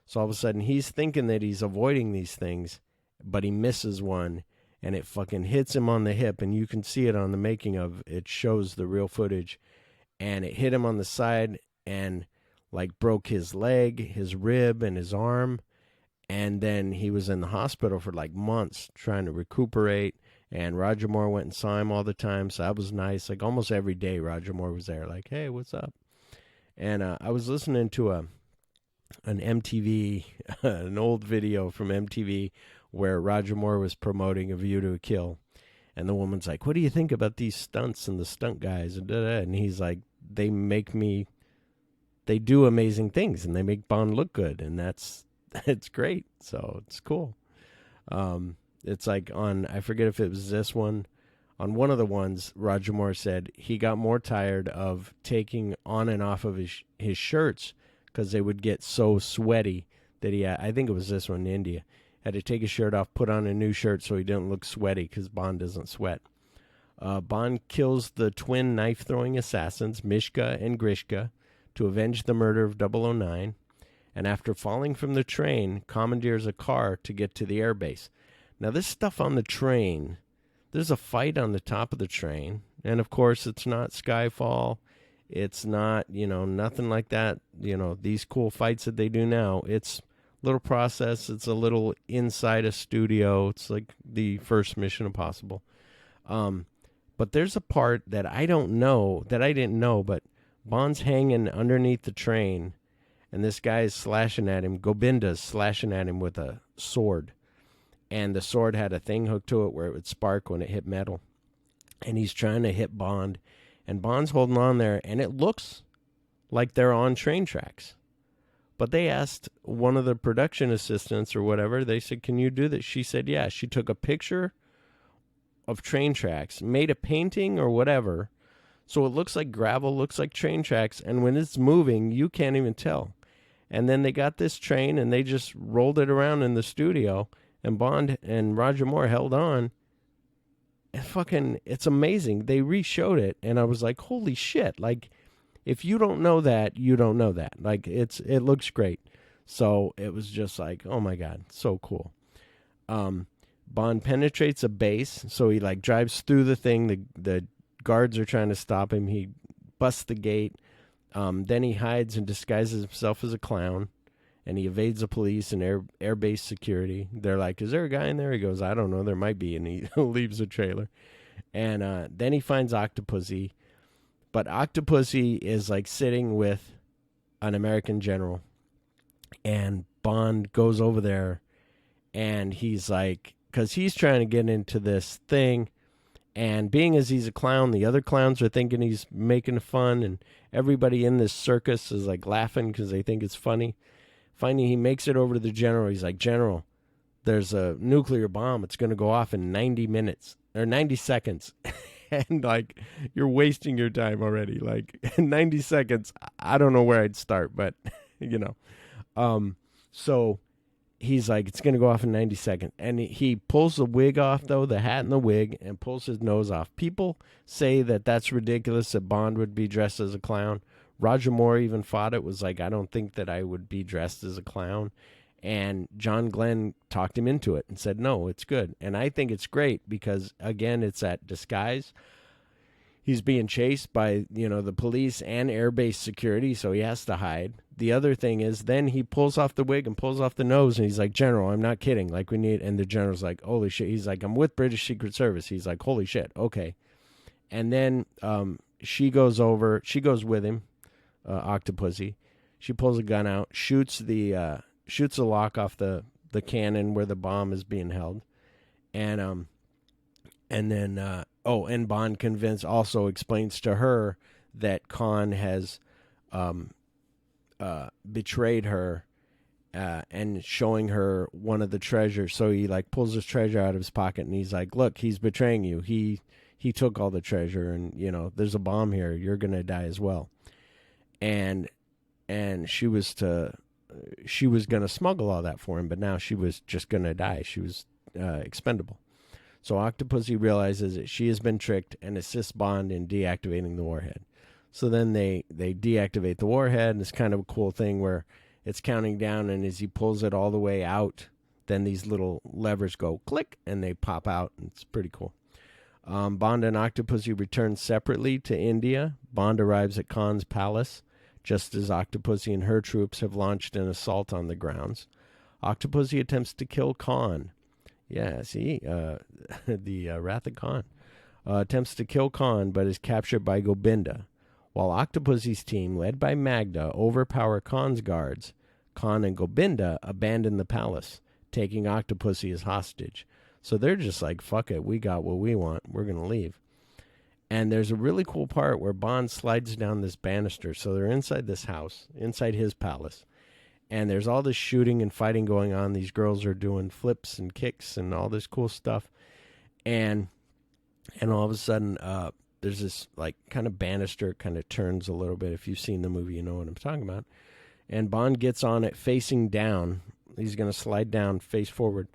So all of a sudden, he's thinking that he's avoiding these things, but he misses one. And it fucking hits him on the hip, and you can see it on the making of. It shows the real footage, and it hit him on the side and broke his leg, his rib, and his arm. And then he was in the hospital for months trying to recuperate. And Roger Moore went and saw him all the time, so that was nice. Almost every day, Roger Moore was there, hey, what's up? And I was listening to an MTV, an old video from MTV, where Roger Moore was promoting A View to a Kill. And the woman's like, what do you think about these stunts and the stunt guys? And he's like, they do amazing things, and they make Bond look good. And it's great. So it's cool. It's on, I forget if it was this one. On one of the ones, Roger Moore said he got more tired of taking on and off of his shirts because they would get so sweaty that I think it was this one in India, had to take his shirt off, put on a new shirt so he didn't look sweaty because Bond doesn't sweat. Bond kills the twin knife-throwing assassins, Mishka and Grishka, to avenge the murder of 009, and after falling from the train, commandeers a car to get to the airbase. Now, this stuff on the train, there's a fight on the top of the train, and of course, it's not Skyfall. It's not, nothing like that. These cool fights that they do now. It's a little process. It's a little inside a studio. It's like the first Mission Impossible. But there's a part that I didn't know, but Bond's hanging underneath the train, and this guy is slashing at him. Gobinda's slashing at him with a sword, and the sword had a thing hooked to it where it would spark when it hit metal, and he's trying to hit Bond, and Bond's holding on there, and it looks like they're on train tracks. But they asked one of the production assistants or whatever, they said, "Can you do this?" She said, yeah. She took a picture of train tracks, made a painting or whatever, so it looks like gravel, looks like train tracks, and when it's moving, you can't even tell. And then they got this train, and they just rolled it around in the studio, and Bond and Roger Moore held on. And it's amazing. They re-showed it, and I was like, holy shit. Like, if you don't know that, you don't know that. Like, it looks great. So it was just like, oh my God, so cool. Bond penetrates a base, so he like drives through the thing. The guards are trying to stop him. He busts the gate. Then he hides and disguises himself as a clown, and he evades the police and airbase security. They're like, "Is there a guy in there?" He goes, "I don't know. There might be," and he leaves the trailer. And then he finds Octopussy, but Octopussy is like sitting with an American general, and Bond goes over there, and he's like, because he's trying to get into this thing, and being as he's a clown, the other clowns are thinking he's making fun, and everybody in this circus is like laughing because they think it's funny. Finally, he makes it over to the general. He's like, "General, there's a nuclear bomb. It's going to go off in 90 minutes or 90 seconds." And like, you're wasting your time already. Like, in 90 seconds, I don't know where I'd start, but so he's like, "It's going to go off in 90 seconds. And he pulls the wig off, though, the hat and the wig, and pulls his nose off. People say that that's ridiculous, that Bond would be dressed as a clown. Roger Moore even fought it, was like, "I don't think that I would be dressed as a clown." And John Glenn talked him into it and said, "No, it's good." And I think it's great because, again, it's that disguise. He's being chased by, the police and airbase security, so he has to hide. The other thing is, then he pulls off the wig and pulls off the nose, and he's like, "General, I'm not kidding. Like, we need," and the general's like, "Holy shit." He's like, "I'm with British Secret Service." He's like, "Holy shit, okay." And then she goes with him, Octopussy. She pulls a gun out, shoots the lock off the cannon where the bomb is being held, and then and Bond explains to her that Khan has betrayed her, and showing her one of the treasures. So he like pulls his treasure out of his pocket, and he's like, "Look, he's betraying you. He took all the treasure, and there's a bomb here. You're gonna die as well." And she was gonna smuggle all that for him, but now she was just gonna die. She was expendable. So Octopussy realizes that she has been tricked and assists Bond in deactivating the warhead. So then they deactivate the warhead, and it's kind of a cool thing where it's counting down, and as he pulls it all the way out, then these little levers go click, and they pop out, and it's pretty cool. Bond and Octopussy return separately to India. Bond arrives at Khan's palace, just as Octopussy and her troops have launched an assault on the grounds. Octopussy attempts to kill Khan. Yeah, see, the Wrath of Khan. Attempts to kill Khan, but is captured by Gobinda. While Octopussy's team, led by Magda, overpower Khan's guards, Khan and Gobinda abandon the palace, taking Octopussy as hostage. So they're just like, fuck it, we got what we want, we're going to leave. And there's a really cool part where Bond slides down this banister. So they're inside this house, inside his palace. And there's all this shooting and fighting going on. These girls are doing flips and kicks and all this cool stuff. And all of a sudden, there's this like kind of banister kind of turns a little bit. If you've seen the movie, you know what I'm talking about. and Bond gets on it facing down. He's going to slide down face forward.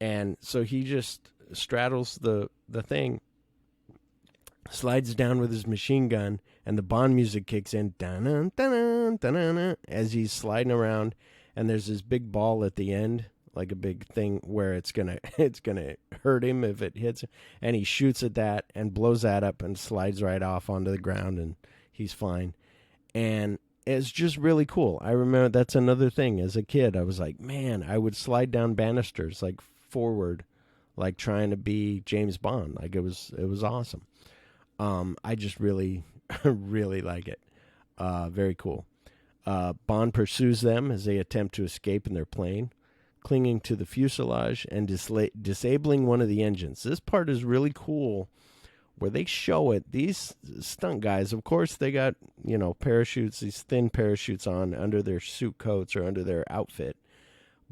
And so he just straddles the thing, slides down with his machine gun, and the Bond music kicks in dun-dun, dun-dun, dun-dun, as he's sliding around, and there's this big ball at the end, like a big thing where it's gonna hurt him if it hits him, and he shoots at that and blows that up and slides right off onto the ground, and he's fine. And it's just really cool. I remember that's another thing. As a kid, I was like, man, I would slide down banisters like forward, like trying to be James Bond. Like it was awesome. I just really really like it. Very cool. Bond pursues them as they attempt to escape in their plane, clinging to the fuselage and disabling one of the engines. This part is really cool where they show it. These stunt guys, of course, they got, parachutes, these thin parachutes on under their suit coats or under their outfit.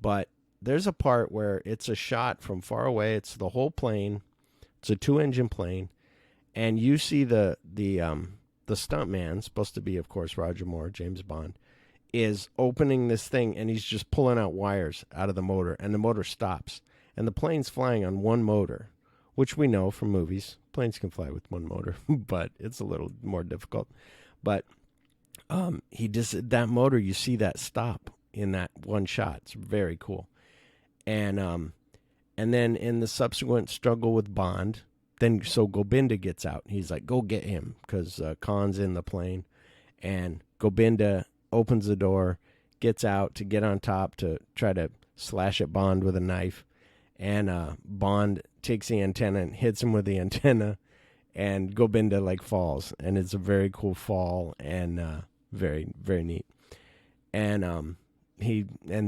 But there's a part where it's a shot from far away. It's the whole plane. It's a 2-engine plane. And you see the stunt man, supposed to be, of course, Roger Moore, James Bond, is opening this thing, and he's just pulling out wires out of the motor, and the motor stops. And the plane's flying on one motor, which we know from movies. Planes can fly with one motor, but it's a little more difficult. But that motor, you see that stop in that one shot. It's very cool. And then in the subsequent struggle with Bond, so Gobinda gets out. He's like, go get him, because Khan's in the plane. And Gobinda opens the door, gets out to get on top to try to slash at Bond with a knife. And Bond takes the antenna and hits him with the antenna. And Gobinda falls. And it's a very cool fall and very, very neat. And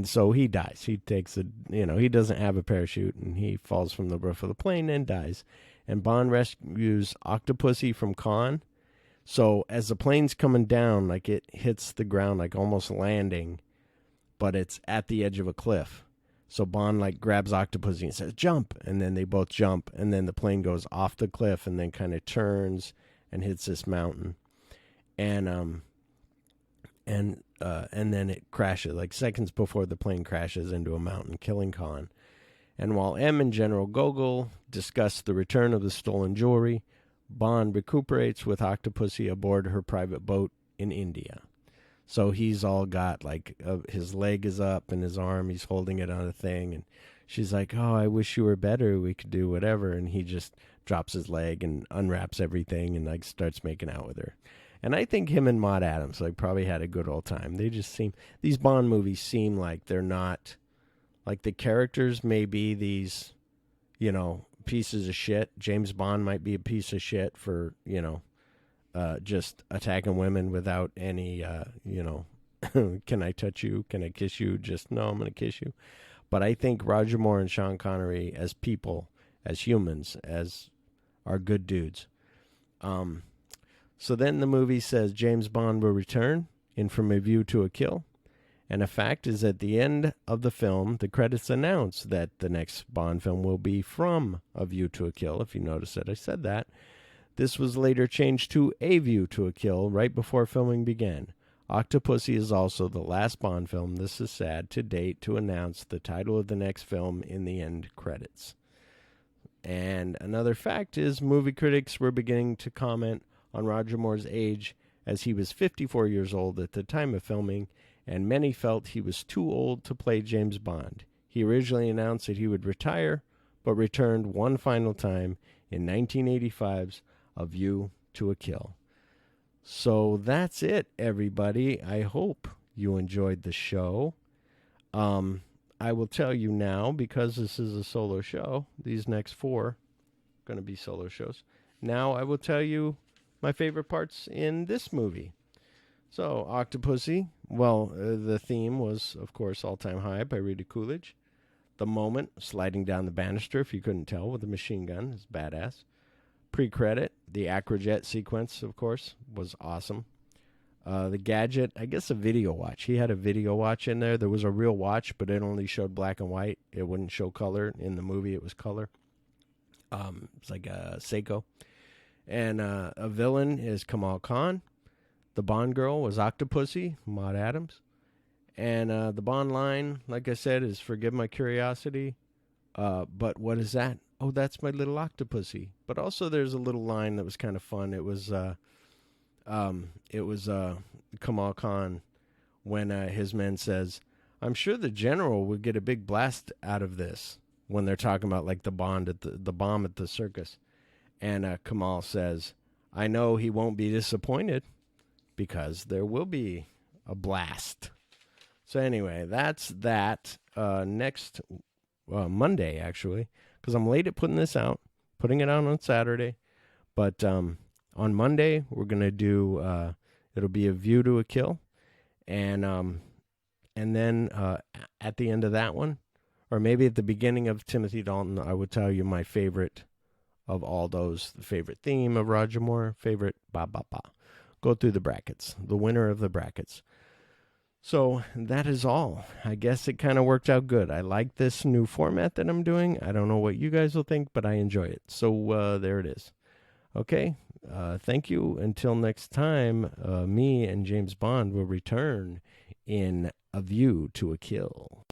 so he dies. He takes he doesn't have a parachute, and he falls from the roof of the plane and dies. And Bond rescues Octopussy from Khan. So as the plane's coming down, it hits the ground, almost landing, but it's at the edge of a cliff. So Bond grabs Octopussy and says, jump. And then they both jump. And then the plane goes off the cliff and then kind of turns and hits this mountain. And then it crashes, seconds before the plane crashes into a mountain, killing Khan. And while M and General Gogol discuss the return of the stolen jewelry, Bond recuperates with Octopussy aboard her private boat in India. So he's all got, his leg is up and his arm, he's holding it on a thing. And she's like, oh, I wish you were better. We could do whatever. And he just drops his leg and unwraps everything and, starts making out with her. And I think him and Maude Adams, probably had a good old time. They just these Bond movies seem like they're not, the characters may be these, pieces of shit. James Bond might be a piece of shit for, just attacking women without any, can I touch you? Can I kiss you? Just, no, I'm going to kiss you. But I think Roger Moore and Sean Connery as people, as humans, are good dudes. So then the movie says James Bond will return in From a View to a Kill. And a fact is, at the end of the film, the credits announce that the next Bond film will be From a View to a Kill. If you notice that I said that. This was later changed to A View to a Kill right before filming began. Octopussy is also the last Bond film, this is sad, to date to announce the title of the next film in the end credits. And another fact is, movie critics were beginning to comment on Roger Moore's age, as he was 54 years old at the time of filming, and many felt he was too old to play James Bond. He originally announced that he would retire, but returned one final time in 1985's A View to a Kill. So that's it, everybody. I hope you enjoyed the show. I will tell you now, because this is a solo show, these next 4 are going to be solo shows. Now I will tell you my favorite parts in this movie. So, Octopussy, the theme was, of course, All Time High by Rita Coolidge. The moment, sliding down the banister, if you couldn't tell, with a machine gun, is badass. Pre-credit, the Acrojet sequence, of course, was awesome. The gadget, I guess a video watch. He had a video watch in there. There was a real watch, but it only showed black and white. It wouldn't show color. In the movie, it was color. It's like a Seiko. And a villain is Kamal Khan. The Bond girl was Octopussy, Maude Adams. And the Bond line, like I said, is "Forgive my curiosity." But what is that? Oh, that's my little Octopussy. But also, there's a little line that was kind of fun. It was Kamal Khan when his men says, "I'm sure the general would get a big blast out of this." When they're talking about like the bomb at the circus, and Kamal says, "I know he won't be disappointed because there will be a blast." So anyway, that's that. Next Monday, actually, because I'm late at putting this out, putting it out on Saturday. But on Monday, we're going to do, it'll be A View to a Kill. And then at the end of that one, or maybe at the beginning of Timothy Dalton, I would tell you my favorite of all those, the favorite theme of Roger Moore, favorite Go through the brackets, the winner of the brackets. So that is all. I guess it kind of worked out good. I like this new format that I'm doing. I don't know what you guys will think, but I enjoy it. So there it is. Okay. Thank you. Until next time, me and James Bond will return in A View to a Kill.